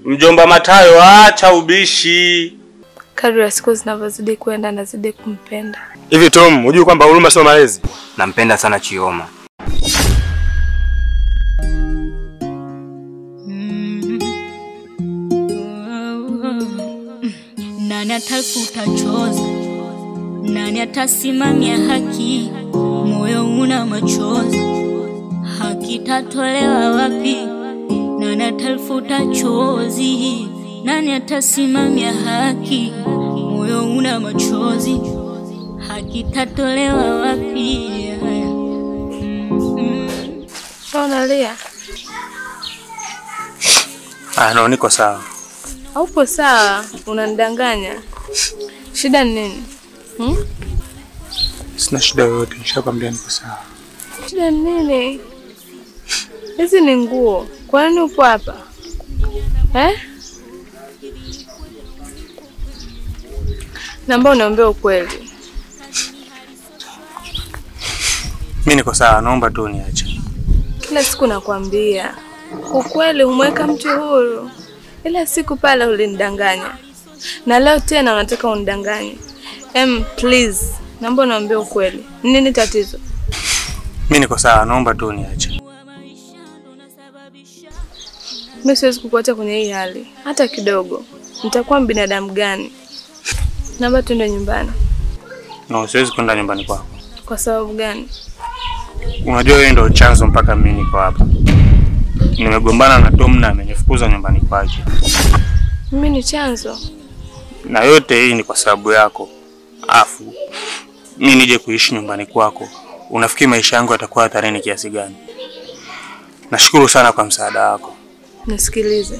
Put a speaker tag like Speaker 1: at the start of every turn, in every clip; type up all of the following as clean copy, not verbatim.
Speaker 1: Mjomba Matayo, acha ubishi.
Speaker 2: Kadri siku zinavyozidi kwenda nazidi kumpenda.
Speaker 3: Hivi Tom, unajua kwamba huruma sio malezi?
Speaker 4: Nampenda sana Chioma.
Speaker 5: Nani atafuta chozi? Nani atasimamia haki? Moyo una machozi, haki tatolewa wapi? Nani atafuta chozi? Nani atasimamia haki? Moyo una machozi, haki tatolewa wapi?
Speaker 2: Unalia?
Speaker 3: No, niko sawa.
Speaker 2: Haupo sawa, unanidanganya. Shida ni nini?
Speaker 3: Sina shida yoyote, nishakwambia niko sawa.
Speaker 2: Shida ni nini? Hizi ni nguo. Kwa nini upo hapa? Naomba uniambie ukweli.
Speaker 3: Mimi niko sawa, naomba tu niache.
Speaker 2: Kila siku nakwambia ukweli humweka mtu huru. Ila siku pale ulinidanganya. Na leo tena unataka unidanganye. Please, naomba uniambie ukweli. Nini tatizo?
Speaker 3: Mimi niko sawa, naomba tu niache.
Speaker 2: Mimi siwezi kukuacha kwenye hii hali hata kidogo. Nitakuwa binadamu gani? Naomba tuende nyumbani.
Speaker 3: No, siwezi kwenda nyumbani kwako.
Speaker 2: Kwa sababu gani?
Speaker 3: Unajua wewe ndio chanzo mpaka mimi niko hapa. Nimegombana na Tom na amenifukuza nyumbani kwake.
Speaker 2: Mimi ni chanzo?
Speaker 3: Na yote hii ni kwa sababu yako. Afu mimi nije kuishi nyumbani kwako. Unafikiri maisha yangu yatakuwa hatarini kiasi gani? Nashukuru sana kwa msaada wako.
Speaker 2: Nisikilize.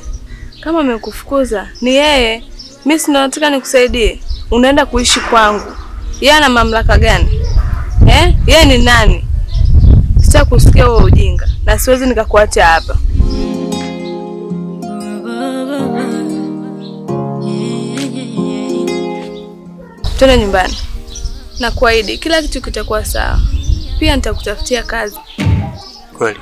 Speaker 2: Kama amekufukuza ni yeye. Mimi si nataka nikusaidie. Unaenda kuishi kwangu. Yeye ana mamlaka gani? Yeye ni nani? Sitaki kusikia wewe ujinga. Na siwezi nikakuacha hapa. Twende nyumbani. Na kuahidi kila kitu kitakuwa sawa. Pia nitakutafutia kazi.
Speaker 3: Kweli.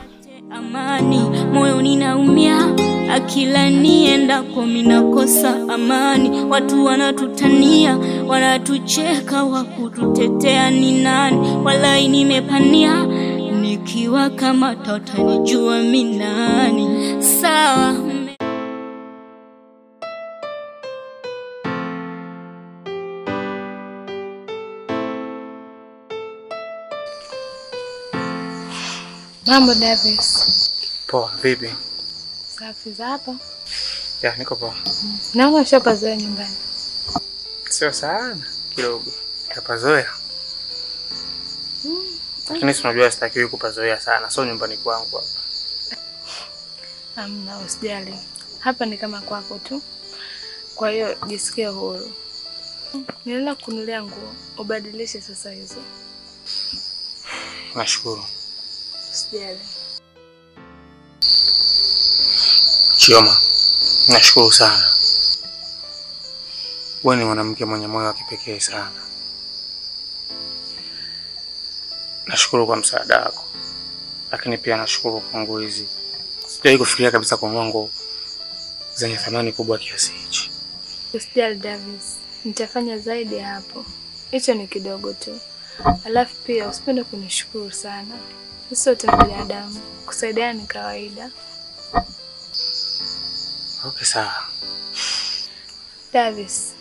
Speaker 5: Amani, moyo ninaumia. Akila nienda kwa mimi nakosa amani. Watu wanatutania, wanatucheka, wakututetea ni nani? Walai nimepania. Nikiwa kama tatanijua mimi nani? Sawa.
Speaker 2: Mambo Davis.
Speaker 3: Poa, vipi?
Speaker 2: Safi za hapa?
Speaker 3: Ya, niko poa.
Speaker 2: Naona ushapazoea nyumbani.
Speaker 3: Sio sana, kidogo. Tapazoea. Lakini unajua sitakiwi kupazoea sana, sio nyumbani kwangu hapa.
Speaker 2: Hamna, usijali. Hapa ni kama kwako tu. Kwa hiyo jisikie huru. Nilienda kununulia nguo, ubadilishe sasa hizo.
Speaker 3: Nashukuru.
Speaker 2: Usijali.
Speaker 3: Chioma, nashukuru sana. Wewe ni mwanamke mwenye moyo wa kipekee sana. Nashukuru kwa msaada wako. Lakini pia nashukuru kwa nguo hizi. Sijawahi kufikiria kabisa kununua nguo zenye thamani kubwa kiasi hichi.
Speaker 2: Usijali Davis, nitafanya zaidi hapo. Hicho ni kidogo tu. Alafu pia usipende kunishukuru sana. Sisi sote ni binadamu. Kusaidiana ni kawaida.
Speaker 3: Okay, sawa.
Speaker 2: Davis,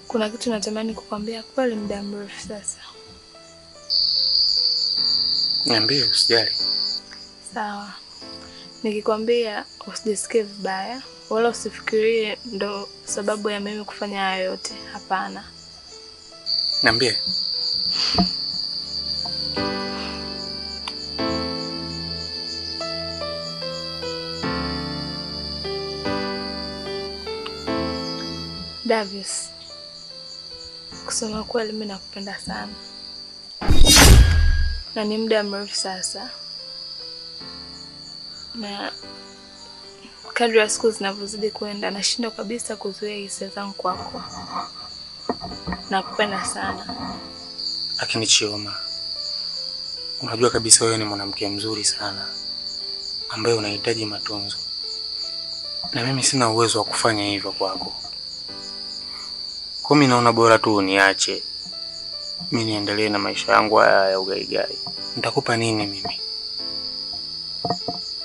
Speaker 2: kuna kitu natamani kukwambia kwa muda mrefu sasa.
Speaker 3: Niambie, usijali.
Speaker 2: Sawa. Nikikwambia usijisikie vibaya wala usifikirie ndo sababu ya mimi kufanya hayo yote. Hapana.
Speaker 3: Niambie.
Speaker 2: Davis, kusema kweli mimi nakupenda sana. Na ni muda mrefu sasa. Na kadri ya siku zinavyozidi kwenda nashindwa kabisa kuzuia hisia zangu kwako. Nakupenda sana.
Speaker 3: Lakini Chioma, unajua kabisa wewe ni mwanamke mzuri sana. ambaye unahitaji matunzo, na mimi sina uwezo wa kufanya hivyo kwako. Kwa mimi naona bora tu uniache mimi niendelee na maisha yangu haya ya ugaigai. Nitakupa nini mimi?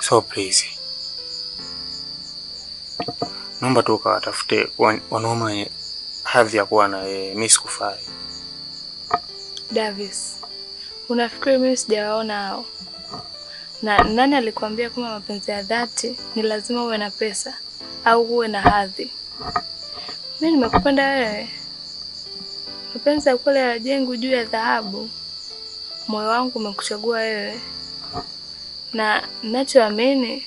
Speaker 3: So please, naomba tu ukawatafute wanaume wenye hadhi ya kuwa na wewe. Mimi sikufai.
Speaker 2: Davis, unafikiri mimi sijawaona hao? Na nani alikwambia kama mapenzi ya dhati ni lazima uwe na pesa au uwe na hadhi? Mimi nimekupenda wewe. Mapenzi ya kweli hayajengwi juu ya dhahabu. Moyo wangu umekuchagua wewe. Na ninachoamini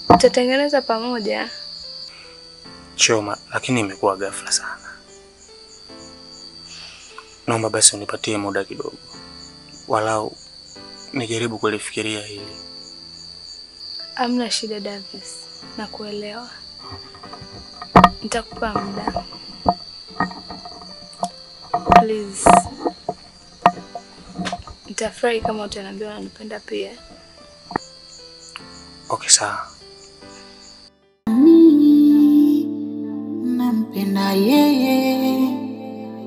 Speaker 2: tutatengeneza pamoja.
Speaker 3: Chioma, lakini imekuwa ghafla sana. Naomba basi unipatie muda kidogo, walau nijaribu kulifikiria hili.
Speaker 2: Hamna shida Davis, nakuelewa. Nitakupa muda. Please. Nitafurahi kama utaniambia unanipenda pia.
Speaker 3: Okay, sawa.
Speaker 6: Nampenda yeye,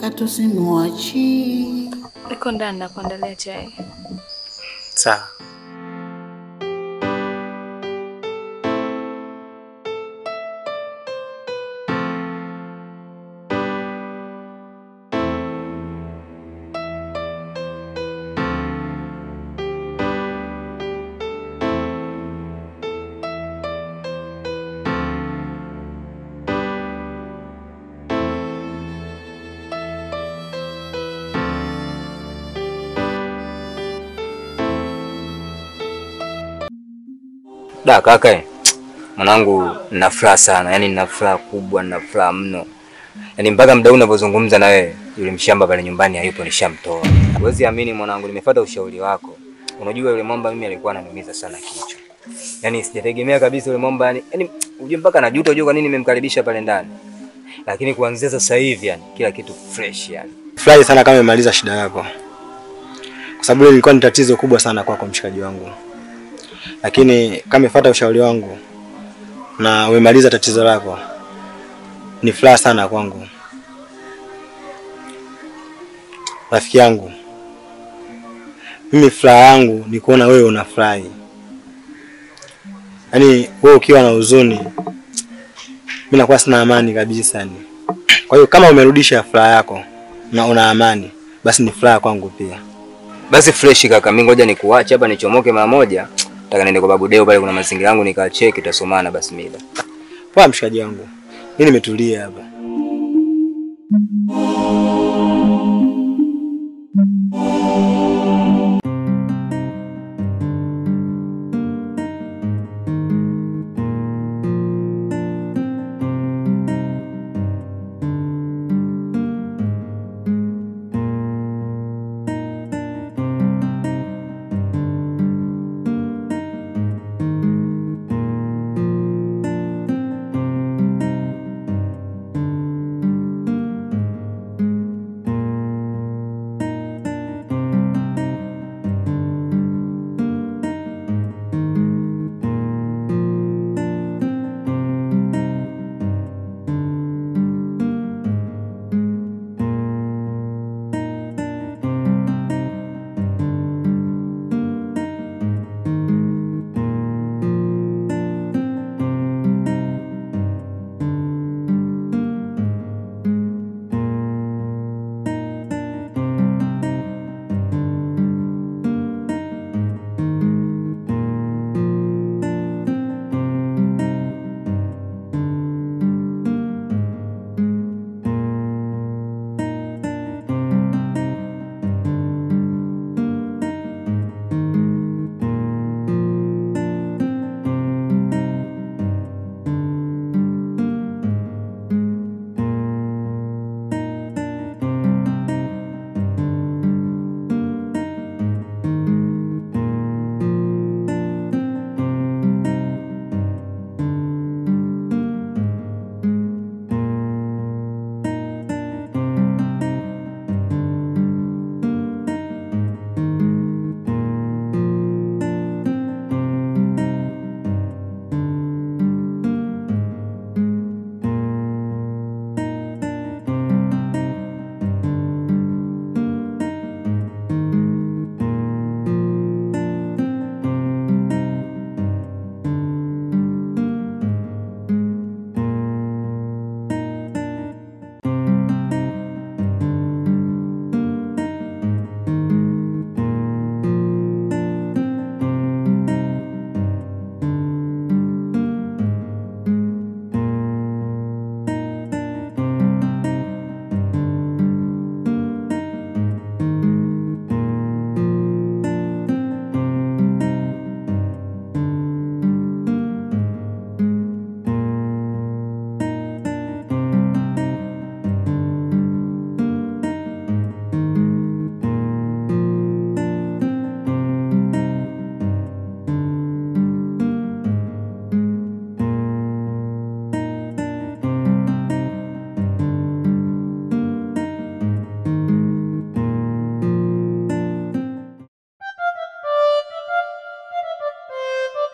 Speaker 6: katusimuachi.
Speaker 2: Niko ndani na kuandalia chai.
Speaker 3: Sawa.
Speaker 4: Da kaka, mwanangu nina furaha sana, yani nina furaha kubwa, nina furaha mno. Yani mpaka muda unapozungumza na wewe, yule mshamba pale nyumbani hayupo, nishamtoa. Huwezi amini mwanangu, nimefuata ushauri wako. Unajua yule mwamba mimi alikuwa ananiumiza sana kichwa. Yani sijategemea kabisa yule mwamba, yani unajua mpaka najuta unajua kwa nini nimemkaribisha pale ndani. Lakini kuanzia sasa hivi yani kila kitu fresh yani.
Speaker 7: Furahi sana kama umemaliza shida yako. Kwa sababu ile ilikuwa ni tatizo kubwa sana kwako mshikaji wangu. Lakini kama umefuata ushauri wangu na umemaliza tatizo lako, ni furaha sana kwangu. Rafiki yangu, mimi furaha yangu ni kuona wewe unafurahi. Yaani wewe ukiwa na huzuni, mimi nakuwa sina amani kabisa yani. Kwa hiyo kama umerudisha furaha yako na una amani, basi ni furaha kwangu pia.
Speaker 4: Basi fresh kaka, mimi ngoja nikuache hapa nichomoke mara moja. Nataka niende kwa babu Deo pale, kuna mazingira yangu nikacheki, tutasomana basi mida.
Speaker 7: Poa mshikaji wangu. Mimi nimetulia hapa.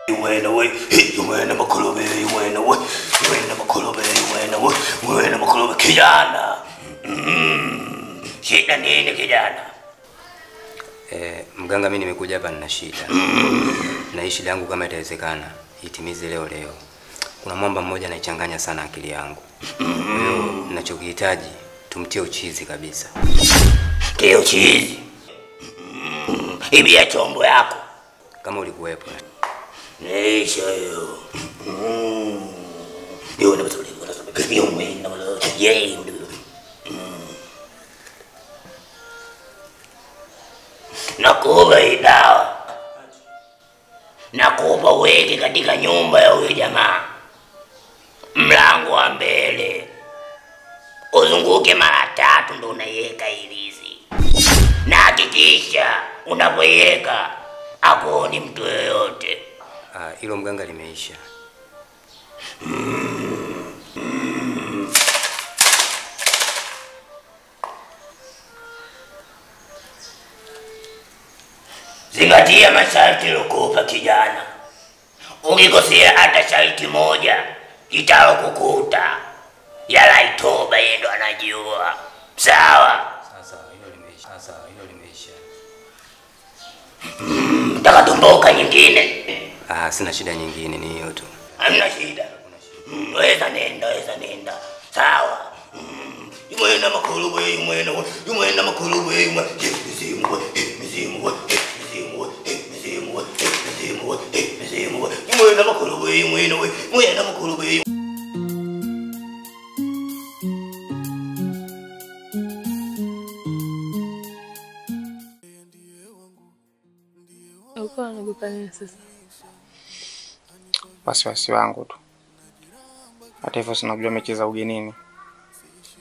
Speaker 8: Wena we, wena makolobe, wena we, wena makolobe, wena we, wena makolobe kijana. Shida nini kijana?
Speaker 4: Mganga, mimi nimekuja hapa nina shida. Na hii shida yangu kama itawezekana itimize leo. Kuna mwamba mmoja anaichanganya sana akili yangu. Kwa hiyo ninachokihitaji tumtie uchizi kabisa.
Speaker 8: Tie uchizi? Hivi ya chombo yako
Speaker 4: kama ulikuwepo.
Speaker 8: Neisha hiyo. Yo na basuli kuna sababu hiyo mimi na wala yeye. Nakupa hii dawa. Nakupa uweke katika nyumba ya huyo jamaa. Mlango wa mbele. Uzunguke mara 3 ndo unaiweka ilizi. Na hakikisha unapoiweka akuoni mtu yoyote.
Speaker 4: Hilo mganga limeisha. Zingatia masharti lokupa kijana. Ukikosea hata sharti moja italo kukuta. Yala itoba yeye ndo anajua. Sawa? Sasa hilo limeisha. Takatumboka nyingine. Sina shida nyingine, ni hiyo tu. Hamna shida. Weza nenda. Sawa. Yumwena makulube, yumwena makulube, mizimu. Yumwena makulube, yumwena makulube.
Speaker 2: Uko unaogopa nini sasa?
Speaker 3: Wasiwasi wangu tu. Hata hivyo sinajua mechi za ugenini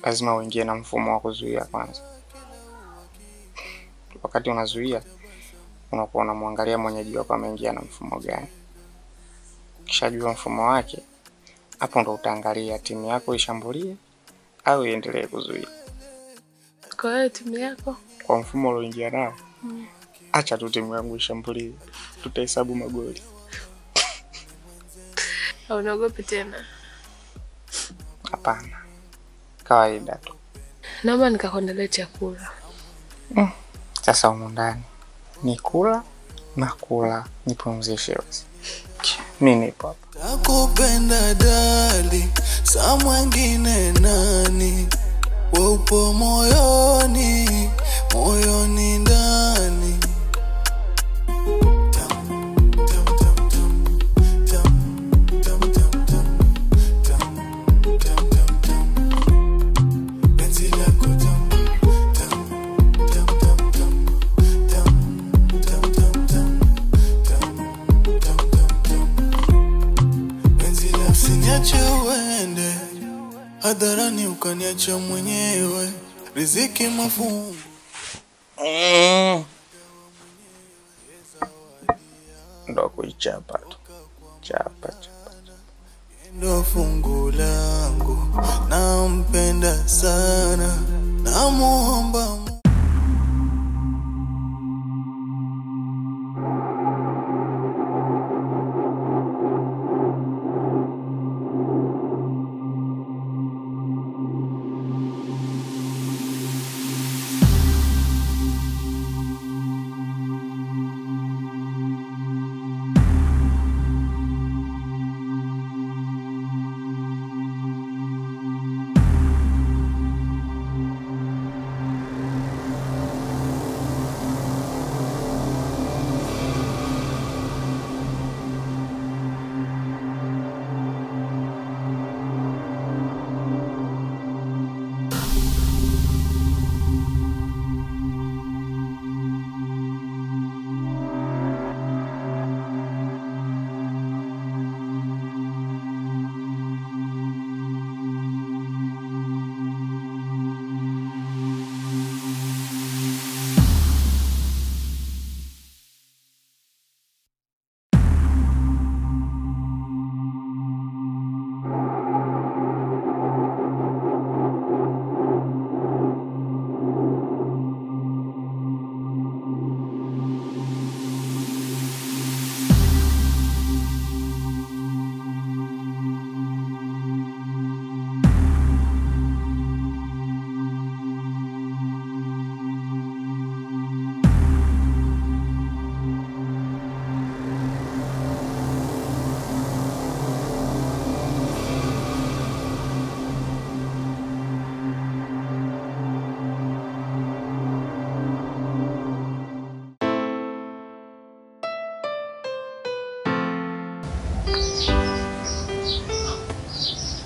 Speaker 3: lazima uingie na mfumo wa kuzuia kwanza. Wakati unazuia unakuwa unamwangalia mwenyeji wako ameingia na mfumo gani. Kisha jua mfumo wake, hapo ndo utaangalia timu yako ishambulie au iendelee kuzuia.
Speaker 2: Kwa hiyo timu yako
Speaker 3: kwa mfumo ulioingia nao, acha tu timu yangu ishambulie, tutahesabu magoli.
Speaker 2: Unaogopa tena?
Speaker 3: Hapana. Kawaida tu.
Speaker 2: Naomba nikakuandalia chakula.
Speaker 3: Sasa huko ndani ni kula na kula, nipumzishe basi. Mimi nipo hapa.
Speaker 9: Nakupenda dali, saa mwingine nani? Upo moyoni, moyoni ndani. Hadharani ukaniacha mwenyewe, riziki mafungu.
Speaker 3: Ndo kuichapa tu. Chapa.
Speaker 9: Ndo fungu langu, nampenda sana, namuomba.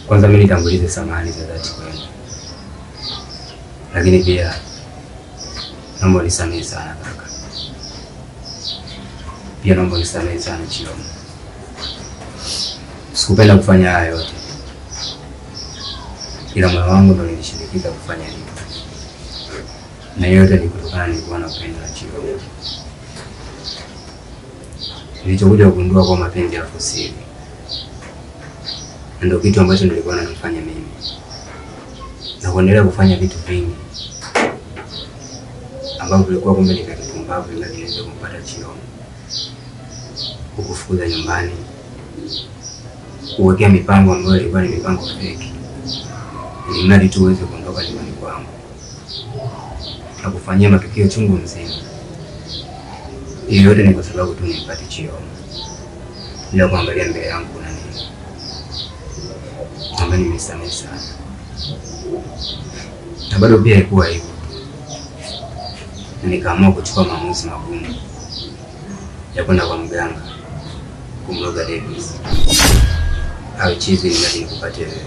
Speaker 4: Kwanza mimi nitangulize samahani za dhati kwenu. Lakini pia naomba unisamehe sana kaka. Pia naomba unisamehe sana Chioma. Sikupenda kufanya haya yote, ila moyo wangu ndio ulinishinikiza kufanya hivyo. Na yote ni kutokana nilikuwa na upendo na Chioma. Nilichokuja kugundua kwa mapenzi ya siri. Ndio kitu ambacho nilikuwa nakifanya mimi. Na kuendelea kufanya vitu vingi ambavyo vilikuwa kumbe ni vya kipumbavu ili niweze kumpata Chioma. Kukufukuza nyumbani, kuwekea mipango ambayo ilikuwa ni mipango fake, ili mradi tu uweze kuondoka nyumbani kwangu, na kufanyia matukio chungu mzima. Hiyo yote ni kwa sababu tu nimpate Chioma, bila kuangalia mbele yangu kuna nini. Naomba nimesamehe sana. Na bado pia ilikuwa hivyo. Nikaamua kuchukua maamuzi magumu ya kwenda kwa mganga kumloga Davis. Awe chizi ili nikupate wewe.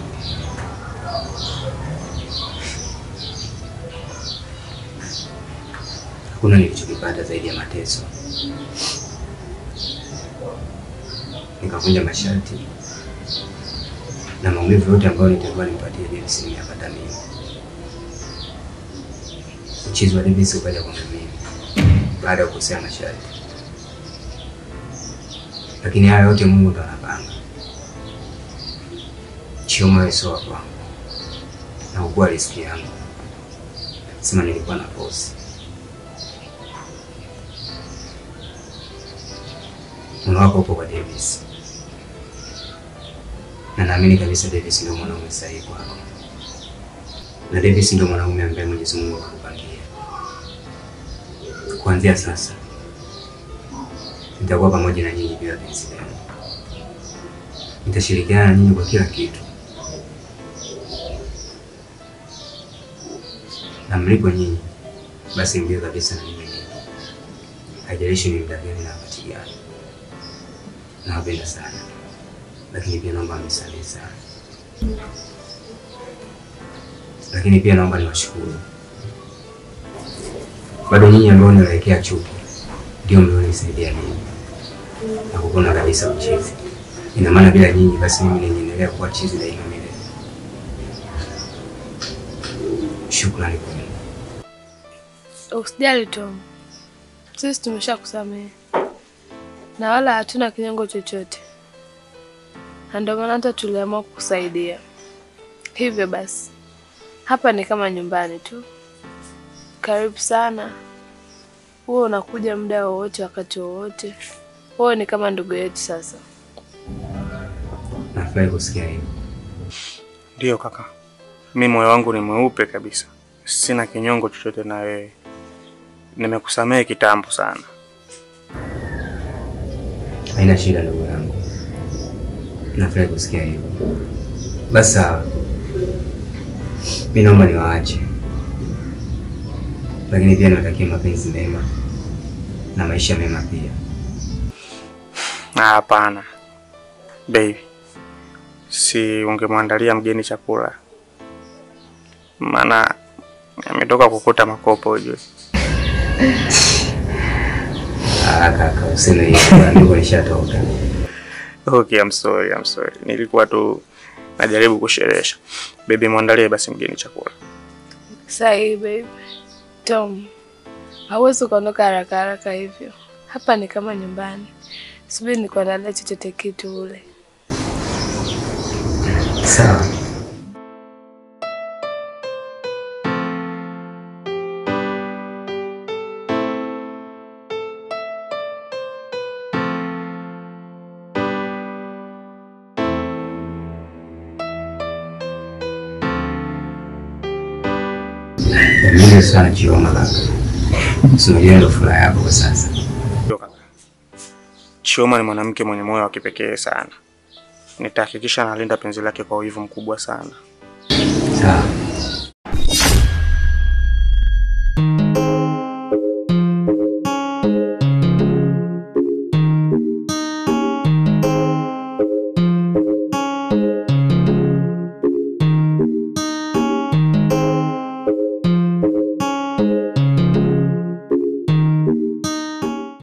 Speaker 4: Hakuna nilichokipata zaidi ya mateso. Nikavunja masharti na maumivu yote ambayo nitakuwa nimpatie Davis nimeyapata mimi. Uchizi wa Davis ukaja kwa mimi baada ya kukosea masharti. Lakini haya yote Mungu ndo anapanga. Chioma wewe sio wako. Na ukua riski yangu. Sema nilikuwa na bosi. Moyo wako upo kwa Davis. Na naamini kabisa Davis ndio mwanaume sahihi kwako. Na Davis ndio mwanaume ambaye Mwenyezi Mungu akakupangia. Kuanzia sasa nitakuwa pamoja na nyinyi bila penzi lenu. Nitashirikiana na nyinyi kwa kila kitu. Na mlipo nyinyi, basi mbio kabisa na mimi. Haijalishi ni muda gani na wakati gani. Nawapenda sana. Lakini pia naomba mnisamehe sana. Lakini pia naomba niwashukuru. Bado nyinyi ambao nielekea chuki ndio mlionisaidia mimi. Na kuona kabisa uchizi. Ina maana bila nyinyi basi mimi ningeendelea kuwa chizi daima milele. Shukrani kwenu.
Speaker 2: Usijali Tom. Sisi tumeshakusamehe. Na wala hatuna kinyongo chochote. Na ndio maana hata tuliamua kukusaidia. Hivyo basi. Hapa ni kama nyumbani tu. Karibu sana. Wewe unakuja muda wowote wakati wowote. Wewe ni kama ndugu yetu sasa.
Speaker 4: Nafurahi kusikia hivyo.
Speaker 3: Ndio kaka. Mimi moyo wangu ni mweupe kabisa. Sina kinyongo chochote na wewe. Nimekusamehe kitambo sana.
Speaker 4: Haina shida ndugu yangu. Nafurahi kusikia hivyo. Basi sawa. Mimi naomba niwaache. Lakini pia natakia mapenzi mema na maisha mema pia.
Speaker 3: Hapana. Baby. Si ungemwandalia mgeni chakula. Maana ametoka kukuta makopo ujue.
Speaker 4: Kaka, useme hivyo, ndio nishatoka.
Speaker 3: Okay, I'm sorry. Nilikuwa tu najaribu kusherehesha. Baby, muandalie basi mgeni chakula.
Speaker 2: Sahi baby. Tom, hauwezi kuondoka haraka hivyo. Hapa ni kama nyumbani. Subiri nikuandalie chochote kitu ule.
Speaker 4: Sawa. Mimi sana Chioma kaka. Sio ndio furaha yako kwa sasa.
Speaker 3: Ndio kaka. Chioma ni mwanamke mwenye moyo wa kipekee sana. Nitahakikisha analinda penzi lake kwa wivu mkubwa sana.
Speaker 4: Sawa.